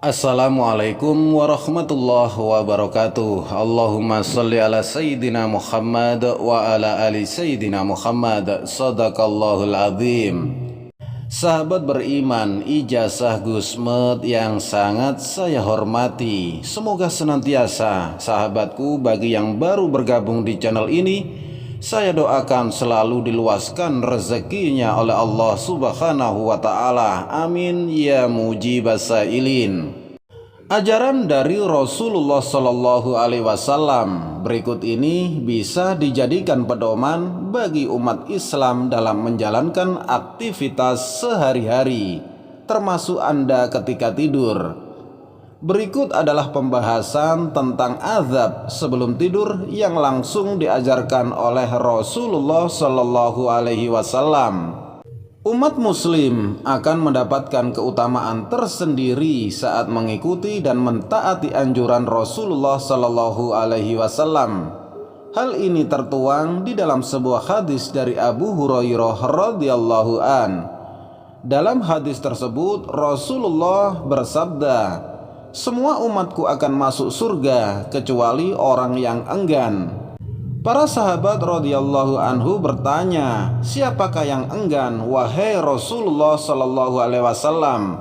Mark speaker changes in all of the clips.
Speaker 1: Assalamualaikum warahmatullahi wabarakatuh. Allahumma salli ala Sayyidina Muhammad wa ala ali Sayyidina Muhammad. Sadaqallahul azim. Sahabat beriman, ijazah Gusmed yang sangat saya hormati, semoga senantiasa sahabatku bagi yang baru bergabung di channel ini, saya doakan selalu diluaskan rezekinya oleh Allah Subhanahu wa ta'ala. Amin ya mujibas sailin. Ajaran dari Rasulullah Shallallahu Alaihi Wasallam berikut ini bisa dijadikan pedoman bagi umat Islam dalam menjalankan aktivitas sehari-hari, termasuk Anda ketika tidur. Berikut adalah pembahasan tentang azab sebelum tidur yang langsung diajarkan oleh Rasulullah Shallallahu Alaihi Wasallam. Umat muslim akan mendapatkan keutamaan tersendiri saat mengikuti dan mentaati anjuran Rasulullah Shallallahu Alaihi Wasallam. Hal ini tertuang di dalam sebuah hadis dari Abu Hurairah radhiyallahu an. Dalam hadis tersebut Rasulullah bersabda, "Semua umatku akan masuk surga kecuali orang yang enggan." Para sahabat radhiyallahu anhu bertanya, "Siapakah yang enggan, wahai Rasulullah sallallahu alaihi wasallam?"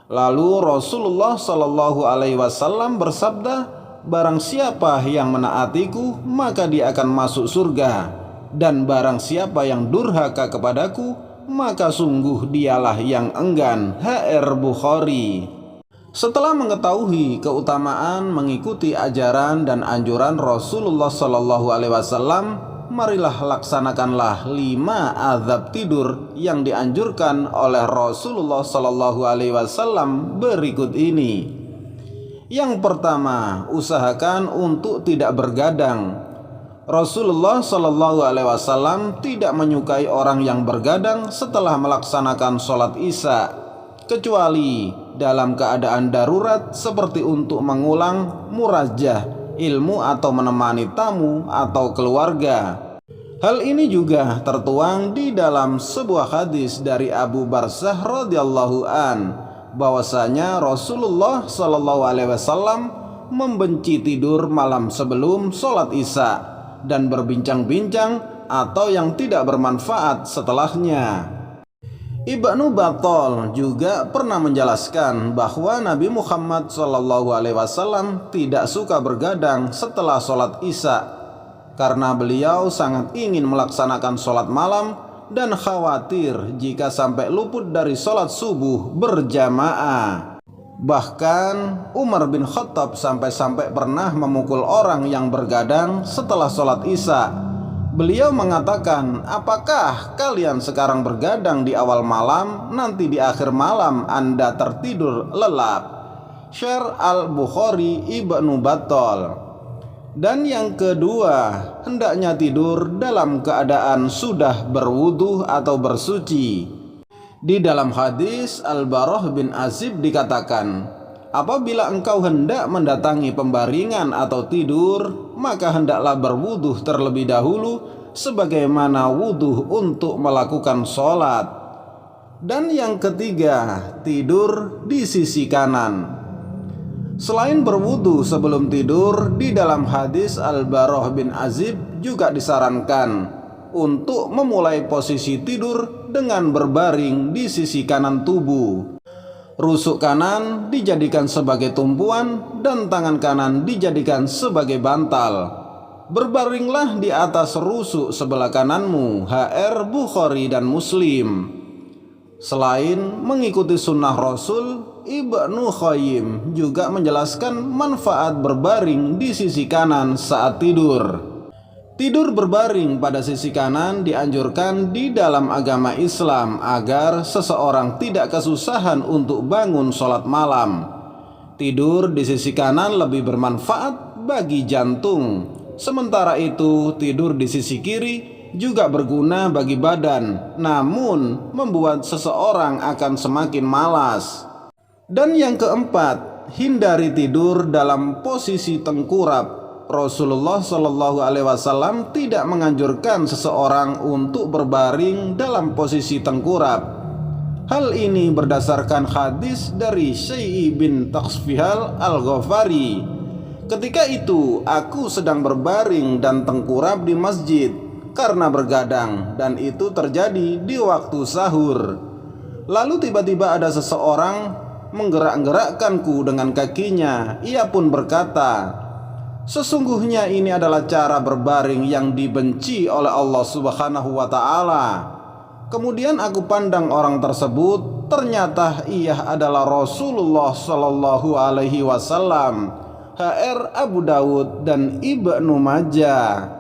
Speaker 1: Lalu Rasulullah sallallahu alaihi wasallam bersabda, "Barang siapa yang menaatiku, maka dia akan masuk surga, dan barang siapa yang durhaka kepadaku, maka sungguh dialah yang enggan." HR Bukhari. Setelah mengetahui keutamaan mengikuti ajaran dan anjuran Rasulullah Shallallahu Alaihi Wasallam, marilah laksanakanlah 5 azab tidur yang dianjurkan oleh Rasulullah Shallallahu Alaihi Wasallam berikut ini. Yang pertama, usahakan untuk tidak bergadang. Rasulullah Shallallahu Alaihi Wasallam tidak menyukai orang yang bergadang setelah melaksanakan sholat Isya, kecuali dalam keadaan darurat seperti untuk mengulang murajah ilmu atau menemani tamu atau keluarga. Hal ini juga tertuang di dalam sebuah hadis dari Abu Barzah radhiyallahu an, bahwasanya Rasulullah Shallallahu alaihi wasallam membenci tidur malam sebelum sholat Isya dan berbincang-bincang atau yang tidak bermanfaat setelahnya. Ibnu Battal juga pernah menjelaskan bahwa Nabi Muhammad SAW tidak suka bergadang setelah sholat Isya karena beliau sangat ingin melaksanakan sholat malam dan khawatir jika sampai luput dari sholat subuh berjamaah. Bahkan Umar bin Khattab sampai-sampai pernah memukul orang yang bergadang setelah sholat Isya. Beliau mengatakan, "Apakah kalian sekarang bergadang di awal malam, nanti di akhir malam Anda tertidur lelap?" Syarh Al-Bukhari Ibnu Battal. Dan yang kedua, hendaknya tidur dalam keadaan sudah berwudu atau bersuci. Di dalam hadis Al-Barah bin Azib dikatakan, "Apabila engkau hendak mendatangi pembaringan atau tidur, maka hendaklah berwudu terlebih dahulu sebagaimana wudu untuk melakukan sholat." Dan yang ketiga, tidur di sisi kanan. Selain berwudu sebelum tidur, di dalam hadis Al-Barah bin Azib juga disarankan untuk memulai posisi tidur dengan berbaring di sisi kanan tubuh. Rusuk kanan dijadikan sebagai tumpuan dan tangan kanan dijadikan sebagai bantal. Berbaringlah di atas rusuk sebelah kananmu. HR Bukhari dan Muslim. Selain mengikuti sunnah Rasul, Ibnu Qayyim juga menjelaskan manfaat berbaring di sisi kanan saat tidur. Tidur berbaring pada sisi kanan dianjurkan di dalam agama Islam agar seseorang tidak kesusahan untuk bangun sholat malam. Tidur di sisi kanan lebih bermanfaat bagi jantung. Sementara itu, tidur di sisi kiri juga berguna bagi badan, namun membuat seseorang akan semakin malas. Dan yang keempat, hindari tidur dalam posisi tengkurap. Rasulullah Shallallahu Alaihi Wasallam tidak menganjurkan seseorang untuk berbaring dalam posisi tengkurap. Hal ini berdasarkan hadis dari Syai' bin Taksfihal Al-Ghafari. Ketika itu aku sedang berbaring dan tengkurap di masjid karena bergadang, dan itu terjadi di waktu sahur. Lalu tiba-tiba ada seseorang menggerak-gerakkanku dengan kakinya. Ia pun berkata, sesungguhnya ini adalah cara berbaring yang dibenci oleh Allah Subhanahu wa Ta'ala. Kemudian aku pandang orang tersebut, ternyata ia adalah Rasulullah Shallallahu Alaihi Wasallam. HR Abu Dawud dan Ibnu Majah.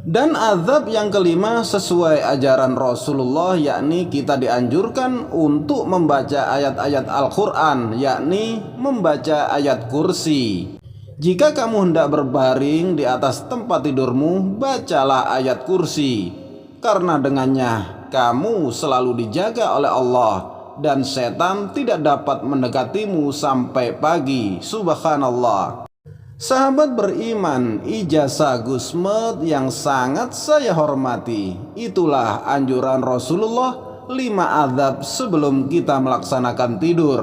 Speaker 1: Dan azab yang kelima sesuai ajaran Rasulullah, yakni kita dianjurkan untuk membaca ayat-ayat Al-Quran, yakni membaca ayat kursi. Jika kamu hendak berbaring di atas tempat tidurmu, bacalah ayat kursi, karena dengannya kamu selalu dijaga oleh Allah dan setan tidak dapat mendekatimu sampai pagi. Subhanallah. Sahabat beriman, ijazah Gusmed yang sangat saya hormati, itulah anjuran Rasulullah 5 azab sebelum kita melaksanakan tidur.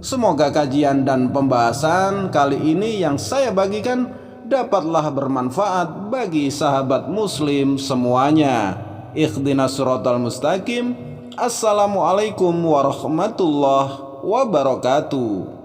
Speaker 1: Semoga kajian dan pembahasan kali ini yang saya bagikan dapatlah bermanfaat bagi sahabat muslim semuanya. Ikhdinas siratal mustaqim. Assalamualaikum warahmatullahi wabarakatuh.